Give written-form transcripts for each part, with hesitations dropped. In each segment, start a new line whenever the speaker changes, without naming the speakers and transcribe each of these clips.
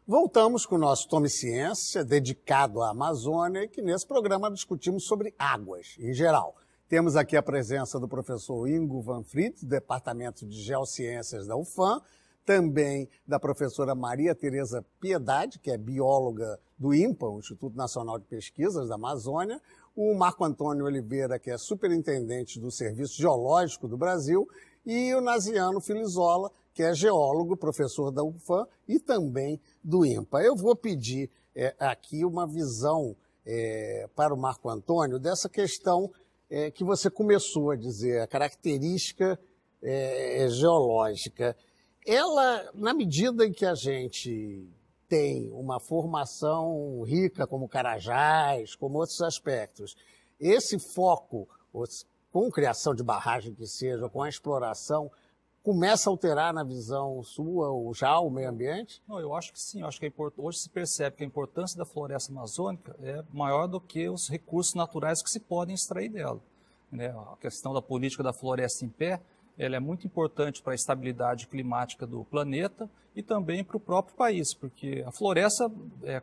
Voltamos com o nosso Tome Ciência, dedicado à Amazônia, e que nesse programa discutimos sobre águas em geral. Temos aqui a presença do professor Ingo Van Fries, do Departamento de Geociências da UFAM, também da professora Maria Tereza Piedade, que é bióloga do INPA, o Instituto Nacional de Pesquisas da Amazônia, o Marco Antônio Oliveira, que é superintendente do Serviço Geológico do Brasil, e o Naziano Filizola, que é geólogo, professor da UFAM e também do INPA. Eu vou pedir aqui uma visão para o Marco Antônio dessa questão que você começou a dizer, a característica geológica. Ela, na medida em que a gente tem uma formação rica como Carajás, como outros aspectos, esse foco, com criação de barragem que seja, com a exploração, começa a alterar na visão sua o meio ambiente?
Não, eu acho que sim. Eu acho que hoje se percebe que a importância da floresta amazônica é maior do que os recursos naturais que se podem extrair dela, né? A questão da política da floresta em pé, ela é muito importante para a estabilidade climática do planeta e também para o próprio país, porque a floresta,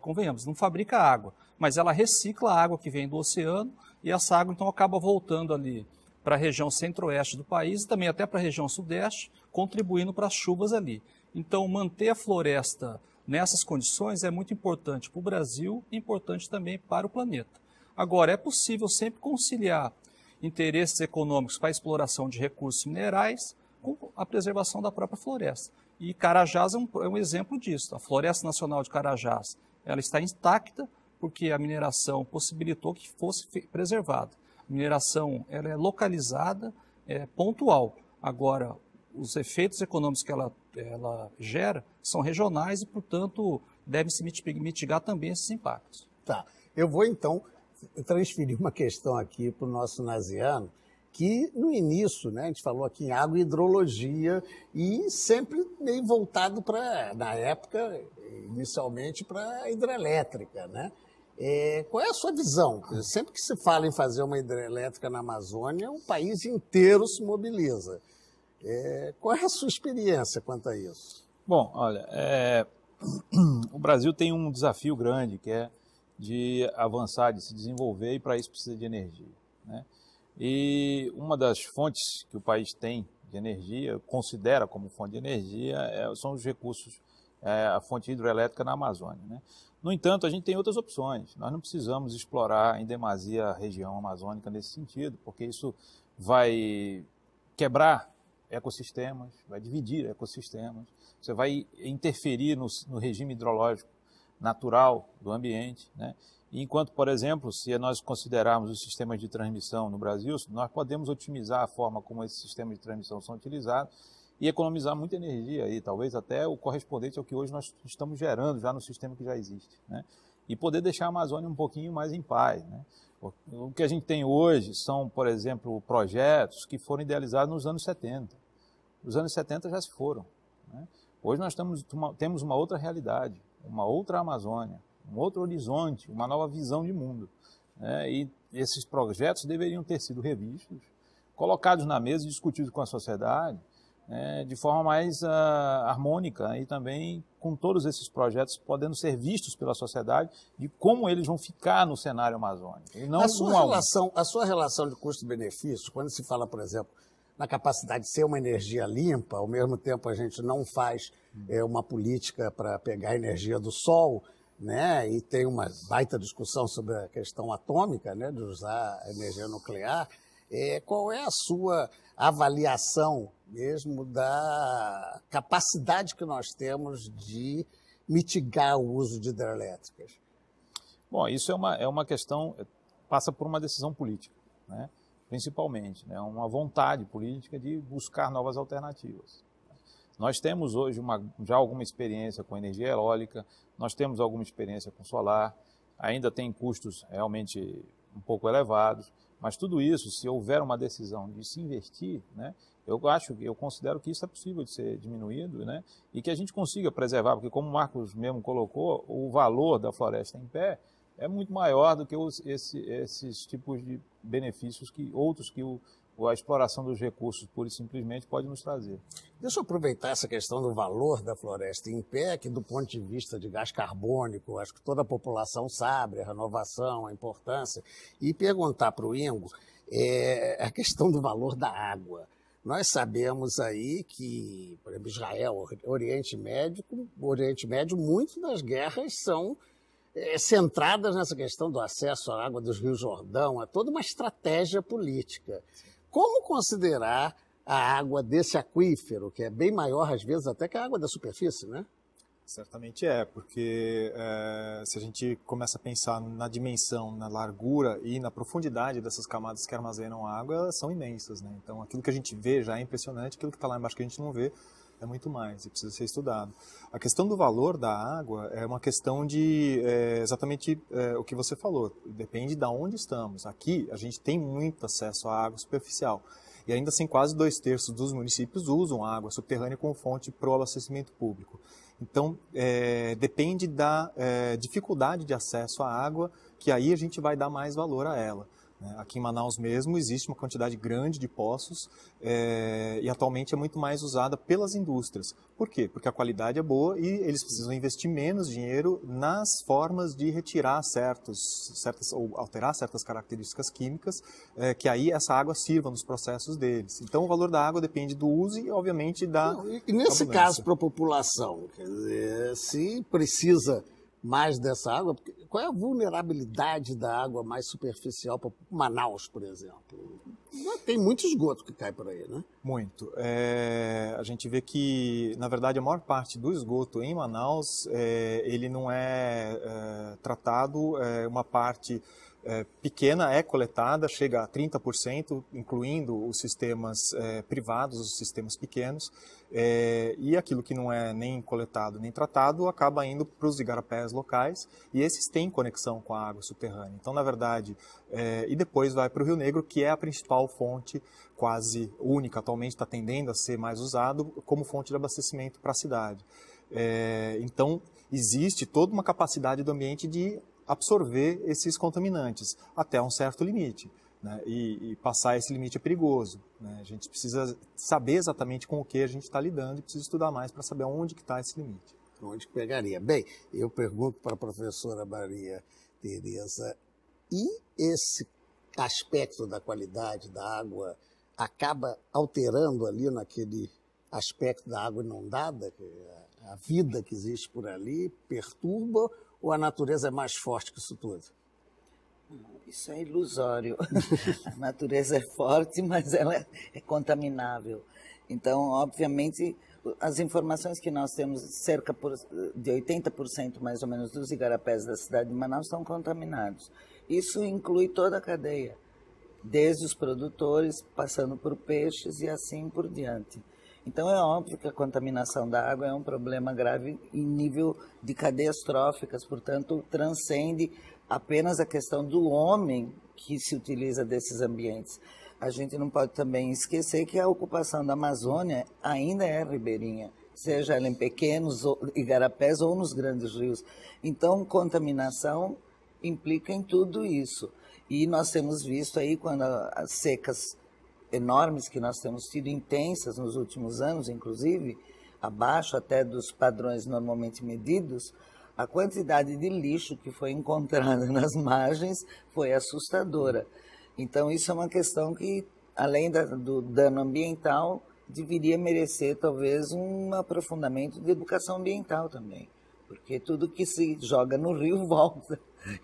convenhamos, não fabrica água, mas ela recicla a água que vem do oceano e essa água então acaba voltando ali para a região centro-oeste do país e também até para a região sudeste, contribuindo para as chuvas ali. Então, manter a floresta nessas condições é muito importante para o Brasil e importante também para o planeta. Agora, é possível sempre conciliar interesses econômicos para a exploração de recursos minerais com a preservação da própria floresta. E Carajás é um exemplo disso. A Floresta Nacional de Carajás ela está intacta porque a mineração possibilitou que fosse preservada. A mineração ela é localizada, é pontual. Agora, os efeitos econômicos que ela gera são regionais e, portanto, devem-se mitigar também esses impactos.
Tá. Eu vou, então, transferir uma questão aqui para o nosso Naziano, que no início, né, a gente falou aqui em água e hidrologia e sempre meio voltado para, na época, inicialmente, para a hidrelétrica, né? Qual é a sua visão? Sempre que se fala em fazer uma hidrelétrica na Amazônia, o país inteiro se mobiliza. Qual é a sua experiência quanto a isso?
Bom, olha, o Brasil tem um desafio grande, que é de avançar, de se desenvolver, e para isso precisa de energia, né? E uma das fontes que o país tem de energia, considera como fonte de energia, são os recursos, a fonte hidrelétrica na Amazônia, né? No entanto, a gente tem outras opções. Nós não precisamos explorar em demasia a região amazônica nesse sentido, porque isso vai quebrar ecossistemas, vai dividir ecossistemas, você vai interferir no regime hidrológico natural do ambiente, né? Enquanto, por exemplo, se nós considerarmos os sistemas de transmissão no Brasil, nós podemos otimizar a forma como esses sistemas de transmissão são utilizados e economizar muita energia aí, talvez até o correspondente ao que hoje nós estamos gerando já no sistema que já existe, né? E poder deixar a Amazônia um pouquinho mais em paz, né? O que a gente tem hoje são, por exemplo, projetos que foram idealizados nos anos 70. Os anos 70 já se foram, né? Hoje nós temos uma outra realidade, uma outra Amazônia, um outro horizonte, uma nova visão de mundo, né? E esses projetos deveriam ter sido revistos, colocados na mesa e discutidos com a sociedade, né, de forma mais harmônica e também com todos esses projetos podendo ser vistos pela sociedade de como eles vão ficar no cenário amazônico. E não
a sua relação de custo-benefício, quando se fala, por exemplo, na capacidade de ser uma energia limpa, ao mesmo tempo a gente não faz uma política para pegar a energia do sol, né, e tem uma baita discussão sobre a questão atômica, né, de usar a energia nuclear. Qual é a sua avaliação mesmo da capacidade que nós temos de mitigar o uso de hidrelétricas?
Bom, isso é uma questão, passa por uma decisão política, né? Principalmente, né? Uma vontade política de buscar novas alternativas. Nós temos hoje já alguma experiência com energia eólica, nós temos alguma experiência com solar, ainda tem custos realmente um pouco elevados, mas tudo isso, se houver uma decisão de se investir, né, eu considero que isso é possível de ser diminuído, né, e que a gente consiga preservar, porque como o Marcos mesmo colocou, o valor da floresta em pé é muito maior do que esses tipos de benefícios outros que o ou a exploração dos recursos, pura e simplesmente, pode nos trazer.
Deixa eu aproveitar essa questão do valor da floresta em pé, que do ponto de vista de gás carbônico, acho que toda a população sabe a renovação, a importância, e perguntar para o Ingo a questão do valor da água. Nós sabemos aí que, por exemplo, Israel, Oriente Médio, muitas das guerras são centradas nessa questão do acesso à água dos rios Jordão, é toda uma estratégia política. Como considerar a água desse aquífero, que é bem maior, às vezes, até que a água da superfície, né?
Certamente porque se a gente começa a pensar na dimensão, na largura e na profundidade dessas camadas que armazenam água, são imensas, né? Então, aquilo que a gente vê já é impressionante, aquilo que está lá embaixo que a gente não vê é muito mais e precisa ser estudado. A questão do valor da água é uma questão de exatamente o que você falou, depende de onde estamos. Aqui, a gente tem muito acesso à água superficial. E ainda assim, quase 2/3 dos municípios usam água subterrânea como fonte para o abastecimento público. Então, depende da dificuldade de acesso à água, que aí a gente vai dar mais valor a ela. Aqui em Manaus mesmo existe uma quantidade grande de poços e atualmente é muito mais usada pelas indústrias. Por quê? Porque a qualidade é boa e eles precisam investir menos dinheiro nas formas de retirar ou alterar certas características químicas que aí essa água sirva nos processos deles. Então o valor da água depende do uso e obviamente da
E nesse caso para a população, quer dizer, se precisa mais dessa água, qual é a vulnerabilidade da água mais superficial para Manaus, por exemplo? Tem muito esgoto que cai por aí, né?
Muito. A gente vê que, na verdade, a maior parte do esgoto em Manaus, ele não é tratado, uma parte pequena é coletada, chega a 30%, incluindo os sistemas privados, os sistemas pequenos, e aquilo que não é nem coletado nem tratado acaba indo para os igarapés locais, e esses têm conexão com a água subterrânea. Então, na verdade, e depois vai para o Rio Negro, que é a principal fonte, quase única, atualmente está tendendo a ser mais usado como fonte de abastecimento para a cidade. Então, existe toda uma capacidade do ambiente de absorver esses contaminantes até um certo limite, né? E passar esse limite é perigoso, né? A gente precisa saber exatamente com o que a gente está lidando e precisa estudar mais para saber onde que está esse limite.
Onde que pegaria? Bem, eu pergunto para a professora Maria Tereza, e esse aspecto da qualidade da água acaba alterando ali naquele aspecto da água inundada, a vida que existe por ali perturba, ou a natureza é mais forte que isso tudo?
Isso é ilusório. A natureza é forte, mas ela é contaminável. Então, obviamente, as informações que nós temos, cerca de 80% mais ou menos dos igarapés da cidade de Manaus estão contaminados. Isso inclui toda a cadeia, desde os produtores, passando por peixes e assim por diante. Então é óbvio que a contaminação da água é um problema grave em nível de cadeias tróficas, portanto transcende apenas a questão do homem que se utiliza desses ambientes. A gente não pode também esquecer que a ocupação da Amazônia ainda é ribeirinha, seja ela em pequenos igarapés ou nos grandes rios. Então contaminação implica em tudo isso. E nós temos visto aí quando as secas enormes que nós temos tido, intensas nos últimos anos, inclusive, abaixo até dos padrões normalmente medidos, a quantidade de lixo que foi encontrada nas margens foi assustadora. Então, isso é uma questão que, além do dano ambiental, deveria merecer, talvez, um aprofundamento de educação ambiental também. Porque tudo que se joga no rio volta,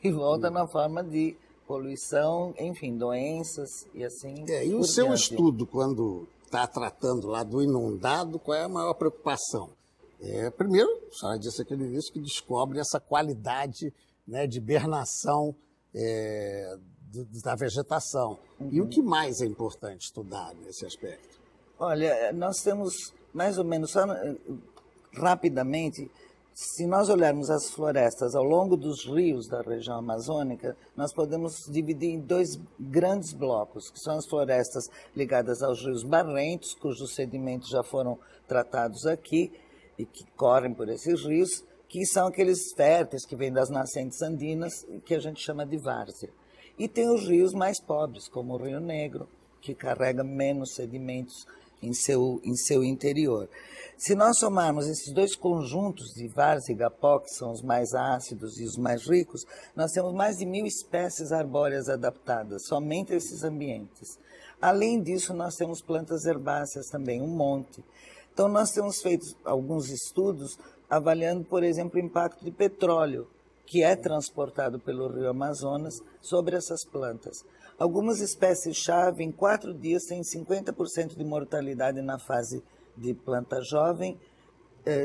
e volta na forma de poluição, enfim, doenças e assim.
E o seu estudo, quando está tratando lá do inundado, qual é a maior preocupação? Primeiro, a senhora disse aqui no início que descobre essa qualidade, né, de hibernação da vegetação. Uhum. E o que mais é importante estudar nesse aspecto?
Olha, nós temos mais ou menos, só rapidamente, se nós olharmos as florestas ao longo dos rios da região amazônica, nós podemos dividir em dois grandes blocos, que são as florestas ligadas aos rios barrentos, cujos sedimentos já foram tratados aqui e que correm por esses rios, que são aqueles férteis que vêm das nascentes andinas, que a gente chama de várzea. E tem os rios mais pobres, como o Rio Negro, que carrega menos sedimentos em seu interior. Se nós somarmos esses dois conjuntos de várzea e igapó, que são os mais ácidos e os mais ricos, nós temos mais de 1.000 espécies arbóreas adaptadas, somente a esses ambientes. Além disso, nós temos plantas herbáceas também, um monte. Então, nós temos feito alguns estudos avaliando, por exemplo, o impacto de petróleo, que é transportado pelo rio Amazonas, sobre essas plantas. Algumas espécies-chave, em 4 dias, têm 50% de mortalidade na fase de planta jovem,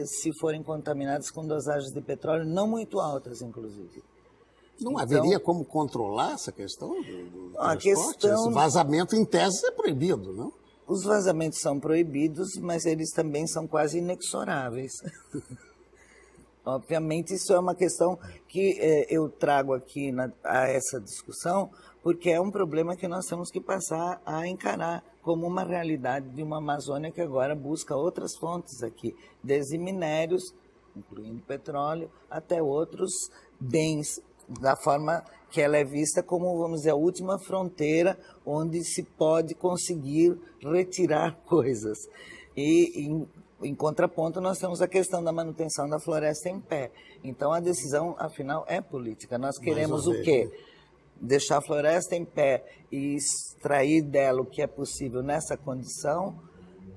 se forem contaminadas com dosagens de petróleo não muito altas, inclusive.
Não haveria como controlar essa questão do transporte?
Esse
vazamento, em tese, é proibido, não?
Os vazamentos são proibidos, mas eles também são quase inexoráveis. Obviamente, isso é uma questão que eu trago aqui a essa discussão, porque é um problema que nós temos que passar a encarar como uma realidade de uma Amazônia que agora busca outras fontes aqui, desde minérios, incluindo petróleo, até outros bens, da forma que ela é vista como, vamos dizer, a última fronteira onde se pode conseguir retirar coisas. E, em contraponto, nós temos a questão da manutenção da floresta em pé. Então, a decisão, afinal, é política. Nós queremos o quê? Deixar a floresta em pé e extrair dela o que é possível nessa condição.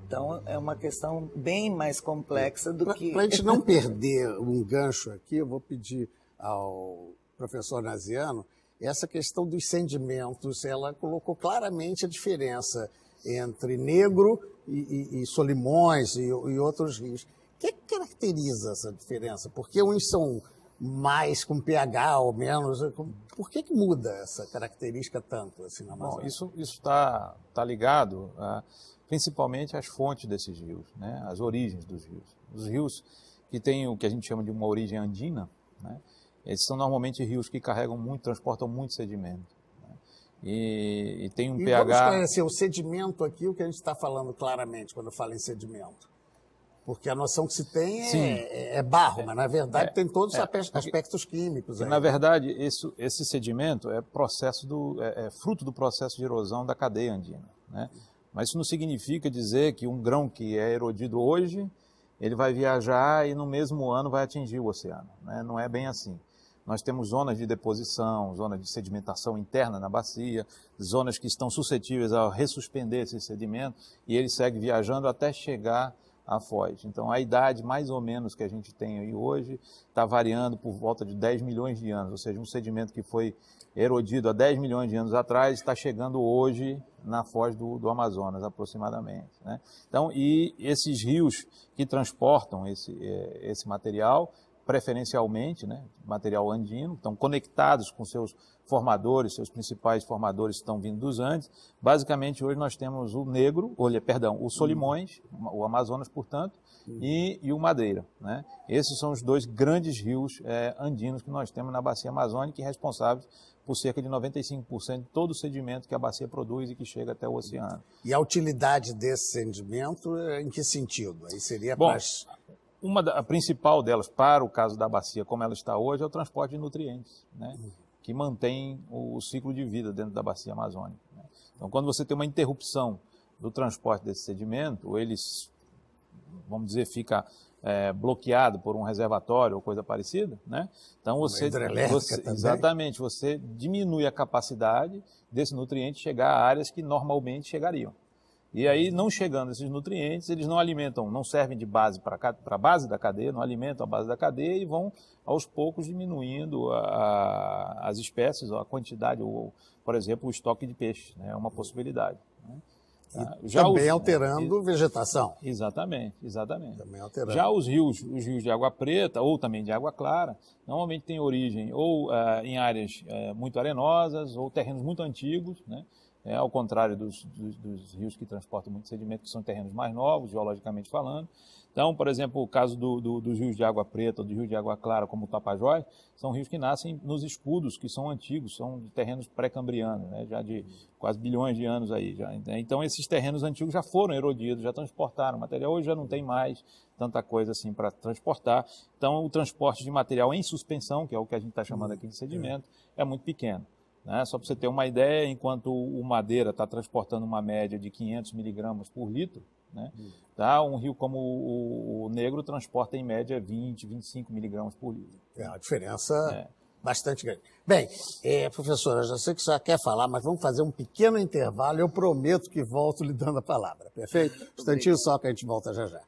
Então, é uma questão bem mais complexa do que...
Para a gente não perder um gancho aqui, eu vou pedir ao professor Naziano, essa questão dos sedimentos, ela colocou claramente a diferença entre Negro e Solimões e outros rios. O que caracteriza essa diferença? Porque uns são mais com pH ou menos. Por que muda essa característica tanto assim na Amazônia?
Bom, isso está ligado principalmente às fontes desses rios, né? Às origens dos rios. Os rios que têm o que a gente chama de uma origem andina, né? Eles são normalmente rios que carregam muito, transportam muito sedimento. Né? E tem um pH...
Vamos conhecer o sedimento aqui, o que a gente está falando claramente quando fala em sedimento. Porque a noção que se tem é barro, mas na verdade tem todos os aspectos químicos. Aí.
Na verdade, esse sedimento é fruto do processo de erosão da cadeia andina. Né? Mas isso não significa dizer que um grão que é erodido hoje, ele vai viajar e no mesmo ano vai atingir o oceano. Né? Não é bem assim. Nós temos zonas de deposição, zonas de sedimentação interna na bacia, zonas que estão suscetíveis a ressuspender esse sedimento e ele segue viajando até chegar à foz. Então, a idade mais ou menos que a gente tem aí hoje está variando por volta de 10 milhões de anos, ou seja, um sedimento que foi erodido há 10 milhões de anos atrás está chegando hoje na foz do Amazonas, aproximadamente. Né? Então, e esses rios que transportam esse material, preferencialmente, né, material andino, estão conectados com seus formadores, seus principais formadores estão vindo dos Andes. Basicamente, hoje nós temos o Solimões, o Amazonas, portanto, e o Madeira. Né? Esses são os dois grandes rios andinos que nós temos na bacia amazônica e responsáveis por cerca de 95% de todo o sedimento que a bacia produz e que chega até o oceano.
E a utilidade desse sedimento, em que sentido? Aí seria
Bom, a principal delas, para o caso da bacia como ela está hoje, é o transporte de nutrientes, né? Que mantém o ciclo de vida dentro da bacia amazônica. Né? Então, quando você tem uma interrupção do transporte desse sedimento, ele, vamos dizer, fica bloqueado por um reservatório ou coisa parecida, né? Então, você exatamente, você diminui a capacidade desse nutriente chegar a áreas que normalmente chegariam. E aí, não chegando esses nutrientes, eles não alimentam, não servem de base para a base da cadeia, não alimentam a base da cadeia e vão, aos poucos, diminuindo as espécies, a quantidade, ou, por exemplo, o estoque de peixe, né? É uma possibilidade. Né?
Também alterando vegetação.
Exatamente.
Também alterando.
Já os rios de água preta, ou também de água clara, normalmente têm origem ou em áreas muito arenosas, ou terrenos muito antigos, né? Ao contrário dos rios que transportam muito sedimento, que são terrenos mais novos, geologicamente falando. Então, por exemplo, o caso dos rios de água preta ou do rio de água clara, como o Tapajós, são rios que nascem nos escudos, que são antigos, são de terrenos pré-cambrianos, né, já de quase bilhões de anos aí. Então, esses terrenos antigos já foram erodidos, já transportaram material. Hoje já não tem mais tanta coisa assim para transportar. Então, o transporte de material em suspensão, que é o que a gente está chamando aqui de sedimento, é muito pequeno. Né? Só para você ter uma ideia, enquanto o Madeira está transportando uma média de 500 miligramas por litro, né? Tá? Um rio como o Negro transporta em média 20, 25 miligramas por litro.
É uma diferença bastante grande. Bem, professora, eu já sei que você já quer falar, mas vamos fazer um pequeno intervalo. Eu prometo que volto lhe dando a palavra, perfeito? Um instantinho só que a gente volta já já.